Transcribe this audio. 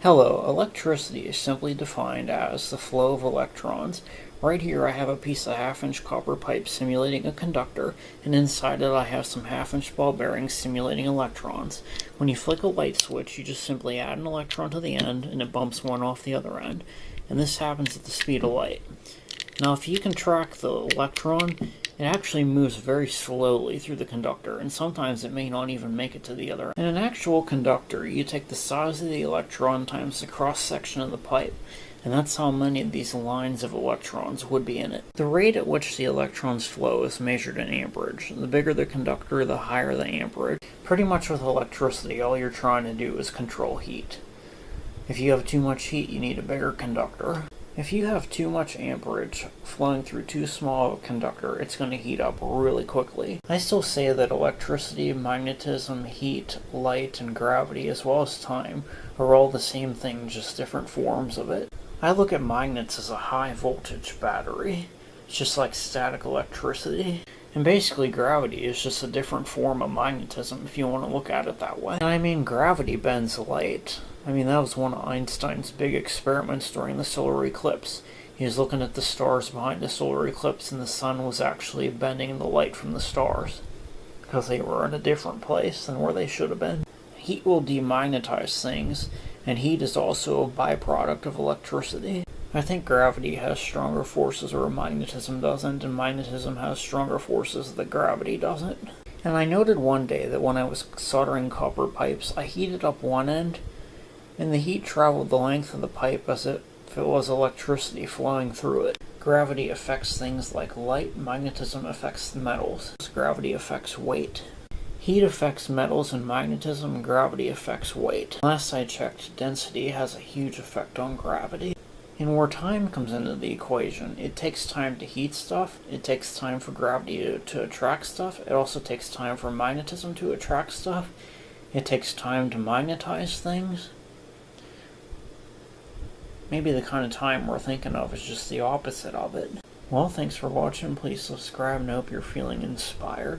Hello, electricity is simply defined as the flow of electrons. Right here I have a piece of half-inch copper pipe simulating a conductor, and inside it I have some half-inch ball bearings simulating electrons. When you flick a light switch, you just simply add an electron to the end, and it bumps one off the other end. And this happens at the speed of light. Now if you can track the electron, it actually moves very slowly through the conductor, and sometimes it may not even make it to the other end. In an actual conductor, you take the size of the electron times the cross-section of the pipe, and that's how many of these lines of electrons would be in it. The rate at which the electrons flow is measured in amperage. The bigger the conductor, the higher the amperage. Pretty much with electricity, all you're trying to do is control heat. If you have too much heat, you need a bigger conductor. If you have too much amperage flowing through too small of a conductor, it's going to heat up really quickly. I still say that electricity, magnetism, heat, light, and gravity, as well as time, are all the same thing, just different forms of it. I look at magnets as a high voltage battery. It's just like static electricity. And basically gravity is just a different form of magnetism if you want to look at it that way. And I mean, gravity bends light. I mean, that was one of Einstein's big experiments during the solar eclipse. He was looking at the stars behind the solar eclipse, and the sun was actually bending the light from the stars because they were in a different place than where they should have been. Heat will demagnetize things, and heat is also a byproduct of electricity. I think gravity has stronger forces where magnetism doesn't, and magnetism has stronger forces that gravity doesn't. And I noted one day that when I was soldering copper pipes, I heated up one end, and the heat traveled the length of the pipe as if it was electricity flowing through it. Gravity affects things like light, magnetism affects the metals. Gravity affects weight. Heat affects metals and magnetism, and gravity affects weight. Last I checked, density has a huge effect on gravity. And where time comes into the equation, it takes time to heat stuff, it takes time for gravity to attract stuff, it also takes time for magnetism to attract stuff, it takes time to magnetize things. Maybe the kind of time we're thinking of is just the opposite of it. Well, thanks for watching. Please subscribe and I hope you're feeling inspired.